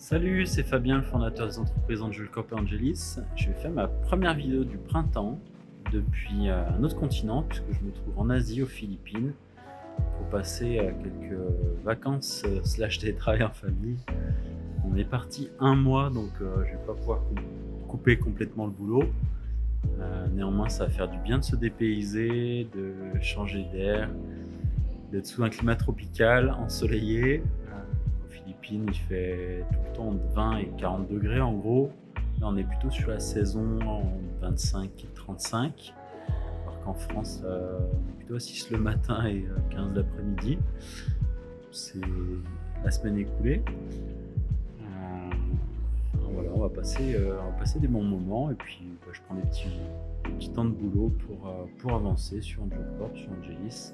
Salut, c'est Fabien, le fondateur des entreprises Angel Corp et Angelis. Je vais faire ma première vidéo du printemps depuis un autre continent, puisque je me trouve en Asie, aux Philippines, pour passer quelques vacances slash télétravail en famille. On est parti un mois, donc je vais pas pouvoir couper complètement le boulot. Néanmoins, ça va faire du bien de se dépayser, de changer d'air, d'être sous un climat tropical, ensoleillé. Aux Philippines, il fait tout le temps entre 20 et 40 degrés en gros. Là, on est plutôt sur la saison en 25 et 35, alors qu'en France, on est plutôt à 6 le matin et 15 l'après-midi. C'est la semaine écoulée. Voilà, on va passer des bons moments et puis je prends des petits temps de boulot pour avancer sur Angel Corp, sur Angelis.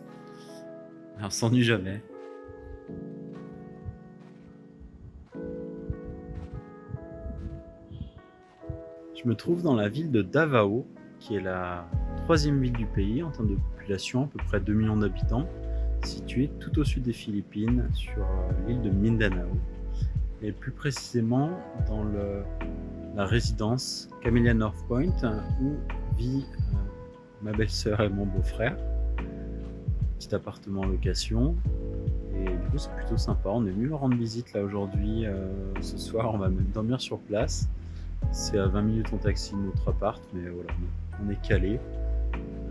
On s'ennuie jamais. Je me trouve dans la ville de Davao, qui est la troisième ville du pays en termes de population, à peu près 2 millions d'habitants, située tout au sud des Philippines, sur l'île de Mindanao, et plus précisément dans la résidence Camellia North Point, où vit ma belle-sœur et mon beau-frère. Petit appartement en location, et du coup c'est plutôt sympa. On est venu leur rendre visite là aujourd'hui. Ce soir on va même dormir sur place. C'est à 20 minutes en taxi de notre appart, mais voilà, on est calé.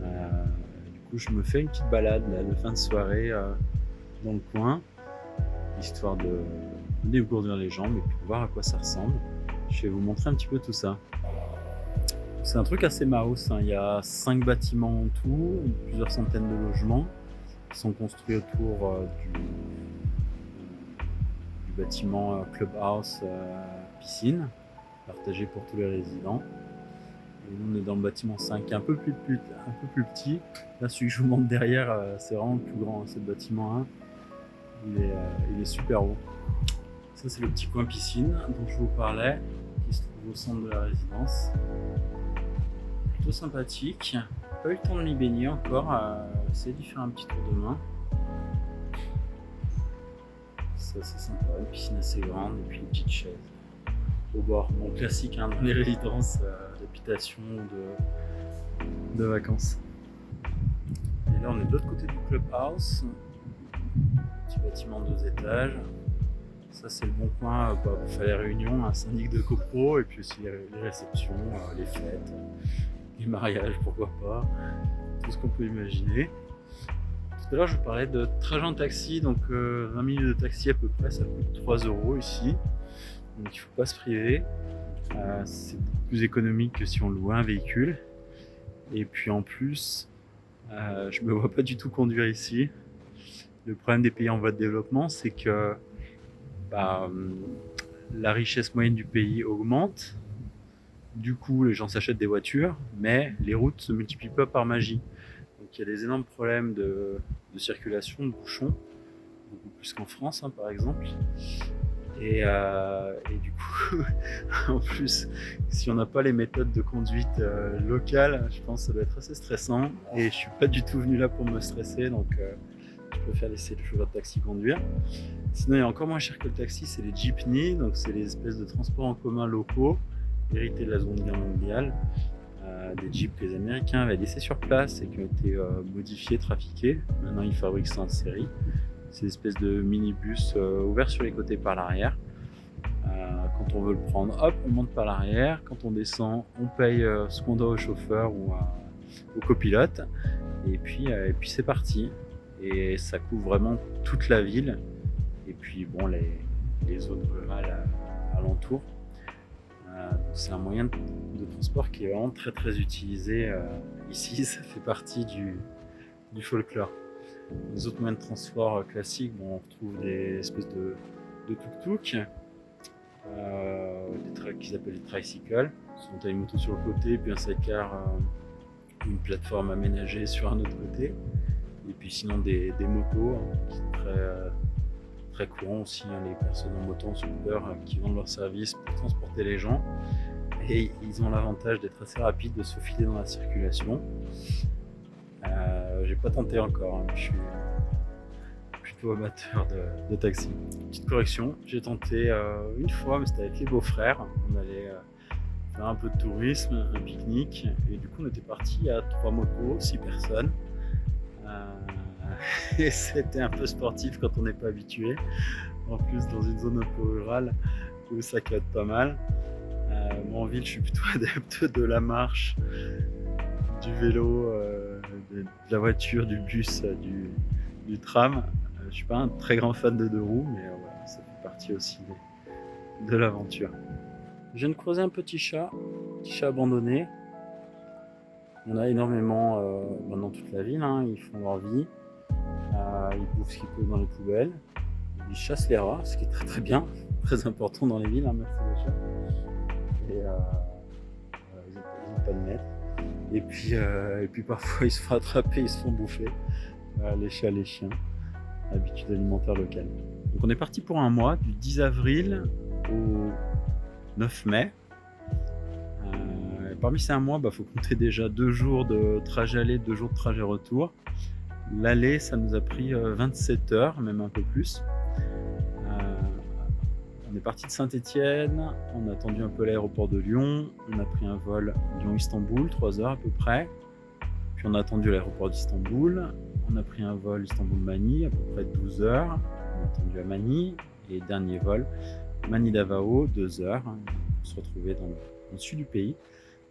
Du coup je me fais une petite balade là, de fin de soirée dans le coin, histoire de dégourdir les jambes et puis voir à quoi ça ressemble. Je vais vous montrer un petit peu tout ça. C'est un truc assez mouse, hein. Il y a 5 bâtiments en tout, plusieurs centaines de logements qui sont construits autour du bâtiment clubhouse piscine, partagé pour tous les résidents. Et nous, on est dans le bâtiment 5, un peu plus petit. Là, celui que je vous montre derrière, c'est vraiment le plus grand, c'est le bâtiment 1. Il est super haut. Ça, c'est le petit coin piscine dont je vous parlais, qui se trouve au centre de la résidence. Plutôt sympathique. Pas eu le temps de m'y baigner encore, essayer d'y faire un petit tour de main. Ça, c'est sympa, une piscine assez grande et puis une petite chaise au bord. Bon, classique hein, dans les résidences d'habitation ou de vacances. Et là, on est de l'autre côté du clubhouse. Petit bâtiment 2 étages. Ça, c'est le bon coin pour faire les réunions, un syndic de copro, et puis aussi les réceptions, les fêtes, les mariages, pourquoi pas, tout ce qu'on peut imaginer. Tout à l'heure, je vous parlais de trajet en taxi, donc 20 minutes de taxi à peu près, ça coûte 3 € ici. Donc il ne faut pas se priver. C'est beaucoup plus économique que si on louait un véhicule. Et puis en plus, je ne me vois pas du tout conduire ici. Le problème des pays en voie de développement, c'est que la richesse moyenne du pays augmente. Du coup, les gens s'achètent des voitures, mais les routes ne se multiplient pas par magie. Donc il y a des énormes problèmes de circulation, de bouchons, beaucoup plus qu'en France hein, par exemple. Et du coup, en plus, si on n'a pas les méthodes de conduite locales, je pense que ça doit être assez stressant. Et je suis pas du tout venu là pour me stresser, donc je préfère laisser le chauffeur de taxi conduire. Sinon, il y a encore moins cher que le taxi, c'est les jeepneys, donc c'est les espèces de transports en commun locaux, hérités de la Seconde Guerre mondiale. Des jeeps que les Américains avaient laissés sur place et qui ont été modifiés, trafiqués. Maintenant, ils fabriquent ça en série. C'est une espèce de minibus ouvert sur les côtés par l'arrière. Quand on veut le prendre, hop, on monte par l'arrière. Quand on descend, on paye ce qu'on doit au chauffeur ou au copilote. Et puis c'est parti. Et ça couvre vraiment toute la ville. Et puis bon, les zones rurales alentour. C'est un moyen de transport qui est vraiment très très utilisé ici. Ça fait partie du folklore. Les autres moyens de transport classiques, bon, on retrouve des espèces de tuk-tuk, des trucks qu'ils appellent les tricycles. Souvent t'as une moto sur le côté, puis un sidecar, une plateforme aménagée sur un autre côté. Et puis sinon des motos qui sont très courants aussi, hein, les personnes en moto, en scooter qui vendent leur service pour transporter les gens. Et ils ont l'avantage d'être assez rapides, de se faufiler dans la circulation. J'ai pas tenté encore, hein. Je suis peu amateur de taxi. Petite correction, j'ai tenté une fois, mais c'était avec les beaux-frères. On allait faire un peu de tourisme, un pique-nique, et du coup on était parti à 3 motos, 6 personnes. Et c'était un peu sportif quand on n'est pas habitué. En plus dans une zone un peu rurale où ça claque pas mal. Moi en ville je suis plutôt adepte de la marche, du vélo, de la voiture, du bus, du tram. Je suis pas un très grand fan de deux roues, mais voilà, ça fait partie aussi de l'aventure. Je viens de croiser un petit chat abandonné. Il y en a énormément dans toute la ville, hein, ils font leur vie. Ils bouffent ce qu'ils peuvent dans les poubelles. Ils chassent les rats, ce qui est très très bien, très important dans les villes, hein, merci les chats. Et ils n'ont pas de maître. Et puis parfois ils se font attraper, ils se font bouffer. Les chats, les chiens, habitude alimentaire locale. Donc on est parti pour un mois, du 10 avril au 9 mai. Parmi ces un mois, faut compter déjà 2 jours de trajet aller, 2 jours de trajet retour. L'aller, ça nous a pris 27 heures, même un peu plus. On est parti de Saint-Étienne, on a attendu un peu à l'aéroport de Lyon, on a pris un vol Lyon-Istanbul, 3 heures à peu près. Puis on a attendu à l'aéroport d'Istanbul, on a pris un vol Istanbul-Manille, à peu près 12 heures. On a attendu à Manille, et dernier vol, Manille-Davao, 2 heures. On se retrouvait dans le sud du pays.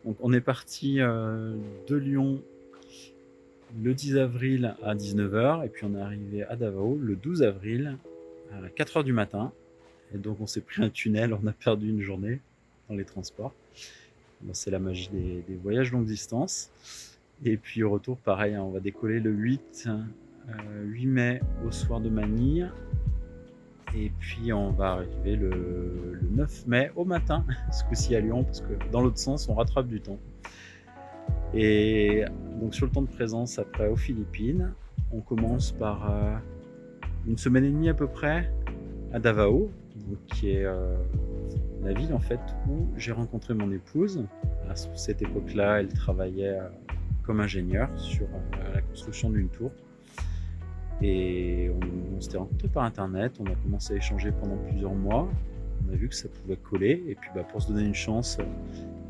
Donc on est parti de Lyon le 10 avril à 19h, et puis on est arrivé à Davao le 12 avril à 4h du matin. Et donc on s'est pris un tunnel, on a perdu une journée dans les transports. Bon, c'est la magie des voyages longue distance. Et puis au retour, pareil, hein, on va décoller le 8 mai au soir de Manille. Et puis on va arriver le 9 mai au matin, ce coup-ci à Lyon, parce que dans l'autre sens, on rattrape du temps. Et donc sur le temps de présence, après aux Philippines, on commence par une semaine et demie à peu près à Davao, donc, qui est la ville en fait où j'ai rencontré mon épouse. À cette époque-là, elle travaillait comme ingénieure sur la construction d'une tour. Et on s'était rencontrés par internet, on a commencé à échanger pendant plusieurs mois. On a vu que ça pouvait coller, et puis pour se donner une chance,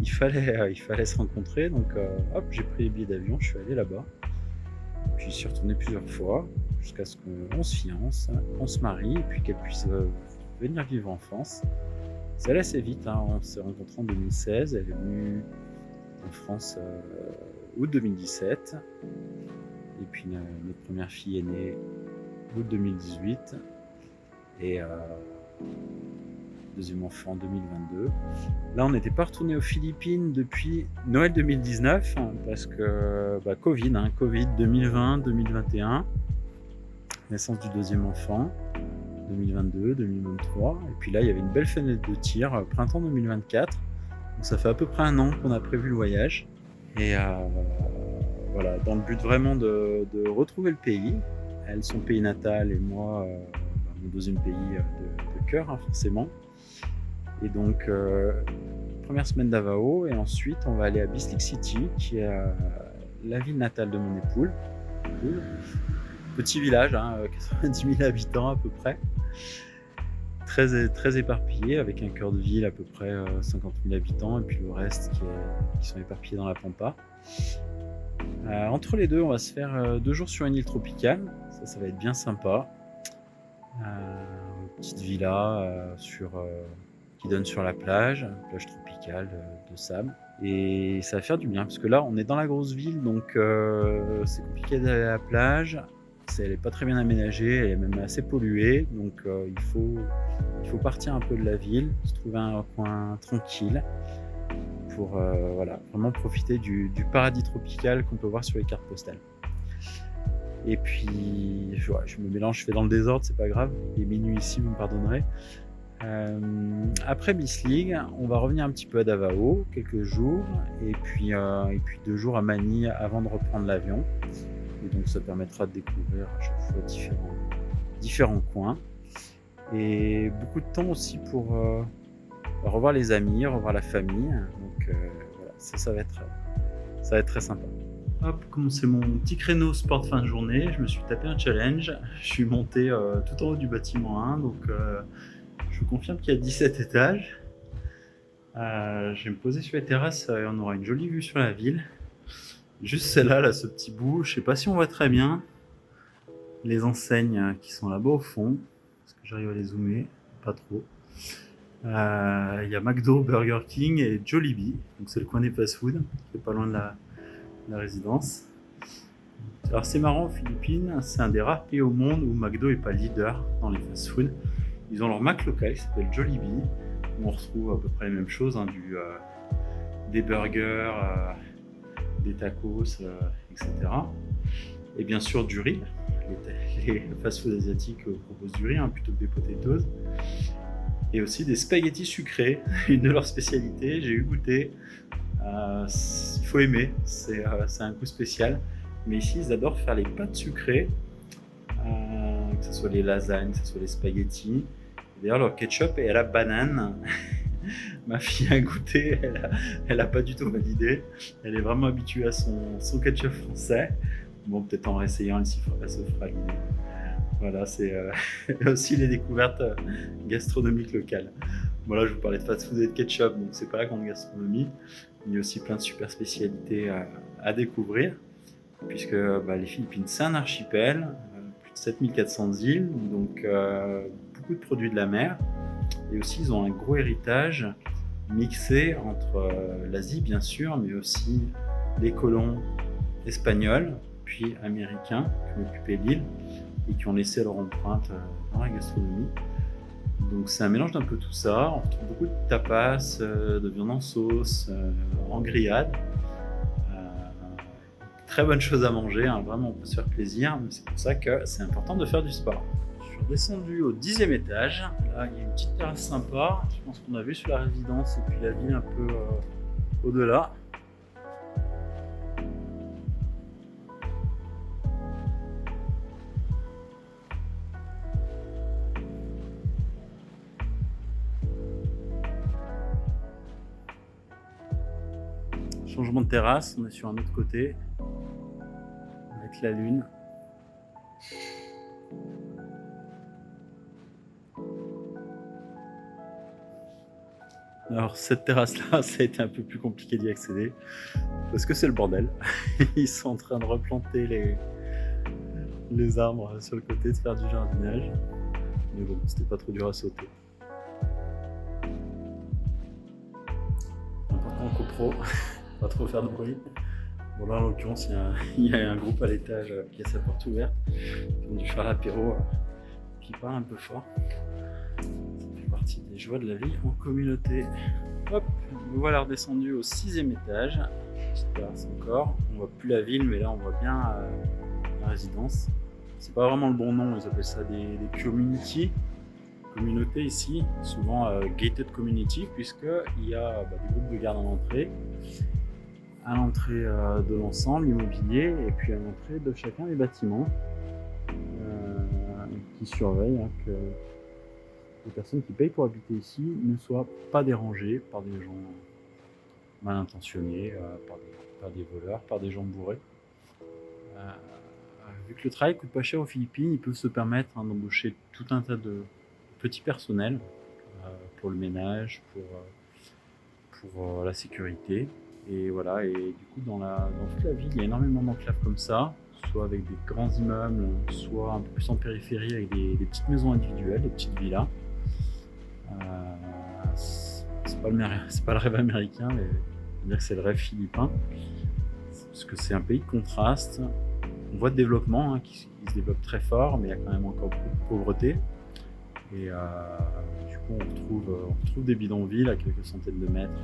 il fallait se rencontrer. Donc hop, j'ai pris les billets d'avion, je suis allé là-bas. Puis je suis retourné plusieurs fois jusqu'à ce qu'on se fiance, qu'on se marie, et puis qu'elle puisse venir vivre en France. C'est allé assez vite, hein. On s'est rencontrés en 2016, elle est venue en France août 2017. Et puis notre première fille est née août 2018. Et deuxième enfant en 2022. Là, on n'était pas retourné aux Philippines depuis Noël 2019, hein, parce que Covid 2020-2021, naissance du deuxième enfant, 2022, 2023. Et puis là, il y avait une belle fenêtre de tir, printemps 2024. Donc ça fait à peu près un an qu'on a prévu le voyage. Et voilà, dans le but vraiment de retrouver le pays. Elle, son pays natal, et moi, mon deuxième pays de cœur, hein, forcément. Et donc, première semaine d'Avao, et ensuite on va aller à Bislig City, qui est la ville natale de mon épouse. Petit village, hein, 90 000 habitants à peu près. Très, très éparpillé, avec un cœur de ville à peu près 50 000 habitants, et puis le reste qui sont éparpillés dans la Pampa. Entre les deux, on va se faire 2 jours sur une île tropicale. Ça va être bien sympa. Une petite villa qui donne sur la plage tropicale de sable. Et ça va faire du bien, parce que là, on est dans la grosse ville, donc c'est compliqué d'aller à la plage. Elle n'est pas très bien aménagée, elle est même assez polluée, donc il faut partir un peu de la ville, se trouver un coin tranquille pour vraiment profiter du paradis tropical qu'on peut voir sur les cartes postales. Et puis, je me mélange, je fais dans le désordre, c'est pas grave, il est minuit ici, vous me pardonnerez. Après Bislig, on va revenir un petit peu à Davao, quelques jours, et puis 2 jours à Manille avant de reprendre l'avion. Et donc ça permettra de découvrir à chaque fois différents coins. Et beaucoup de temps aussi pour revoir les amis, revoir la famille. Donc voilà, ça va être très sympa. Hop, comme c'est mon petit créneau sport de fin de journée, je me suis tapé un challenge. Je suis monté tout en haut du bâtiment 1, donc je vous confirme qu'il y a 17 étages. Je vais me poser sur les terrasses et on aura une jolie vue sur la ville. Juste celle-là, là, ce petit bout, je sais pas si on voit très bien les enseignes qui sont là-bas au fond. Est-ce que j'arrive à les zoomer? Pas trop. Il y a McDo, Burger King et Jollibee, donc c'est le coin des fast-food, qui est pas loin de la résidence. Alors c'est marrant, aux Philippines, c'est un des rares pays au monde où McDo est pas leader dans les fast-food. Ils ont leur Mac local qui s'appelle Jollibee, où on retrouve à peu près les mêmes choses, hein, des burgers, des tacos, etc. Et bien sûr du riz. Les fast-food asiatiques proposent du riz, hein, plutôt que des potatoes. Et aussi des spaghettis sucrés, une de leurs spécialités, j'ai eu goûté. Il faut aimer, c'est un goût spécial. Mais ici, ils adorent faire les pâtes sucrées, que ce soit les lasagnes, que ce soit les spaghettis. D'ailleurs, leur ketchup est à la banane. Ma fille a goûté, elle a pas du tout validé. Elle est vraiment habituée à son ketchup français. Bon, peut-être en réessayant, elle se fera l'idée. Voilà, c'est aussi les découvertes gastronomiques locales. Bon, là, je vous parlais de fast-food et de ketchup, donc c'est pas la grande gastronomie. Il y a aussi plein de super spécialités à découvrir, puisque les Philippines, c'est un archipel, plus de 7400 îles, donc beaucoup de produits de la mer. Et aussi, ils ont un gros héritage mixé entre l'Asie, bien sûr, mais aussi les colons espagnols, puis américains, qui ont occupé l'île et qui ont laissé leur empreinte dans la gastronomie. Donc c'est un mélange d'un peu tout ça. On retrouve beaucoup de tapas, de viande en sauce, en grillade. Très bonne chose à manger, hein. Vraiment on peut se faire plaisir, mais c'est pour ça que c'est important de faire du sport. Je suis redescendu au 10e étage. Là il y a une petite terrasse sympa. Je pense qu'on a vu sur la résidence et puis la ville un peu au-delà. Changement de terrasse, on est sur un autre côté, avec la lune. Alors cette terrasse-là, ça a été un peu plus compliqué d'y accéder, parce que c'est le bordel. Ils sont en train de replanter les arbres sur le côté, de faire du jardinage. Mais bon, c'était pas trop dur à sauter. Important en copro. Pas trop faire de bruit. Bon là en l'occurrence il y a un groupe à l'étage qui a sa porte ouverte, qui ont dû faire l'apéro, qui parle un peu fort. Ça fait partie des joies de la vie en communauté. Hop, me voilà redescendu au 6e étage. Petite terrasse encore. On voit plus la ville, mais là on voit bien la résidence. C'est pas vraiment le bon nom, ils appellent ça des communautés ici, souvent gated community, puisqu'il y a des groupes de garde à l'entrée. À l'entrée de l'ensemble immobilier et puis à l'entrée de chacun des bâtiments qui surveillent que les personnes qui payent pour habiter ici ne soient pas dérangées par des gens mal intentionnés, par des voleurs, par des gens bourrés. Vu que le travail coûte pas cher aux Philippines, ils peuvent se permettre d'embaucher tout un tas de petits personnels pour le ménage, pour la sécurité. Et voilà, et du coup dans toute la ville, il y a énormément d'enclaves comme ça, soit avec des grands immeubles, soit un peu plus en périphérie avec des petites maisons individuelles, des petites villas. C'est pas le rêve américain, mais je veux dire que c'est le rêve philippin, parce que c'est un pays de contraste. On voit de développement qui se développe très fort, mais il y a quand même encore beaucoup de pauvreté. Et du coup on retrouve des bidonvilles à quelques centaines de mètres,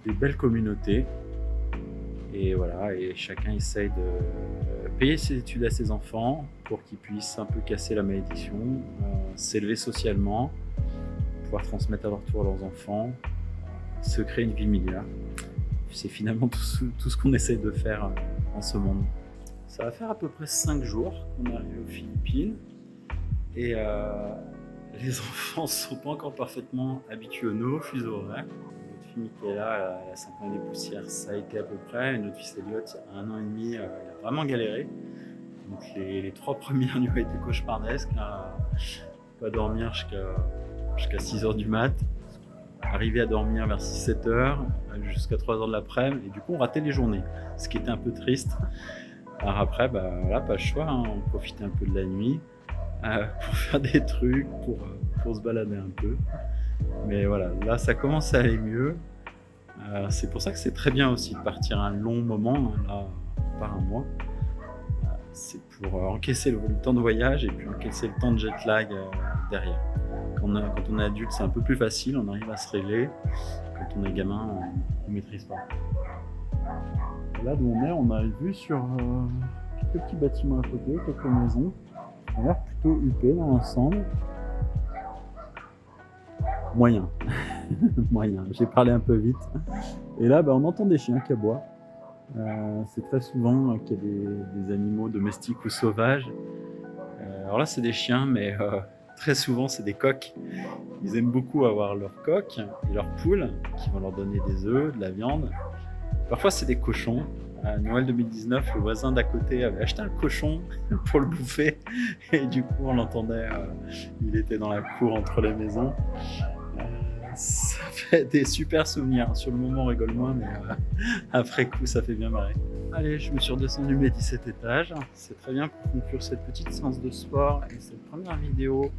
des belles communautés, et voilà, et chacun essaye de payer ses études à ses enfants pour qu'ils puissent un peu casser la malédiction, s'élever socialement, pouvoir transmettre à leur tour leurs enfants, se créer une vie meilleure. C'est finalement tout ce qu'on essaye de faire en ce monde. Ça va faire à peu près 5 jours qu'on est arrivé aux Philippines, et les enfants ne sont pas encore parfaitement habitués aux nouveaux fuseaux horaires. Michaela, elle a 5 ans et des poussières, ça a été à peu près. Et notre fils Elliot, il y a 1 an et demi, il a vraiment galéré. Donc les 3 premières nuits ont été cauchemardesques. Pas dormir jusqu'à 6 heures du mat. Arriver à dormir vers 6-7 heures, jusqu'à 3 heures de l'après-midi. Et du coup, on ratait les journées, ce qui était un peu triste. Alors après, voilà, pas le choix, hein, on profitait un peu de la nuit pour faire des trucs, pour se balader un peu. Mais voilà, là, ça commence à aller mieux. C'est pour ça que c'est très bien aussi de partir un long moment, hein, là, par un mois. C'est pour encaisser le temps de voyage et puis encaisser le temps de jet lag derrière. Quand on est adulte, c'est un peu plus facile, on arrive à se régler. Quand on est gamin, on ne maîtrise pas. Là d'où on a vu sur quelques petits bâtiments à côté, quelques maisons. Ça a l'air plutôt huppé dans l'ensemble. Moyen. Moyen. J'ai parlé un peu vite. Et là, on entend des chiens qui aboient. C'est très souvent qu'il y a des animaux domestiques ou sauvages. Alors là, c'est des chiens, mais très souvent, c'est des coqs. Ils aiment beaucoup avoir leurs coqs et leurs poules qui vont leur donner des œufs, de la viande. Parfois, c'est des cochons. À Noël 2019, le voisin d'à côté avait acheté un cochon pour le bouffer. Et du coup, on l'entendait, il était dans la cour entre les maisons. Ça fait des super souvenirs. Sur le moment, on rigole moins, mais après coup, ça fait bien marrer. Allez, je me suis redescendu mes 17 étages. C'est très bien pour conclure cette petite séance de sport et cette première vidéo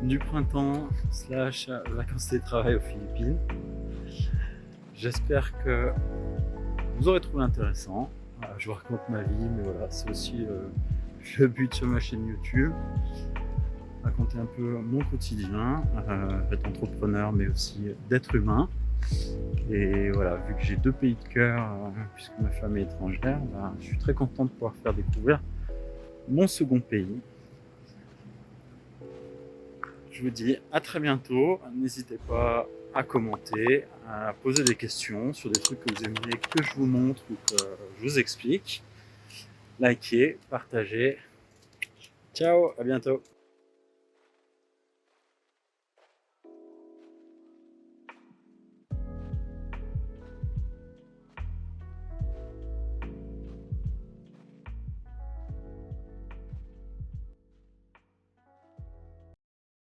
du printemps / vacances de travail aux Philippines. J'espère que vous aurez trouvé intéressant. Je vous raconte ma vie, mais voilà, c'est aussi le but sur ma chaîne YouTube. Raconter un peu mon quotidien, être entrepreneur, mais aussi d'être humain. Et voilà, vu que j'ai 2 pays de cœur, puisque ma femme est étrangère, je suis très content de pouvoir faire découvrir mon second pays. Je vous dis à très bientôt. N'hésitez pas à commenter, à poser des questions sur des trucs que vous aimeriez que je vous montre ou que je vous explique. Likez, partagez. Ciao, à bientôt.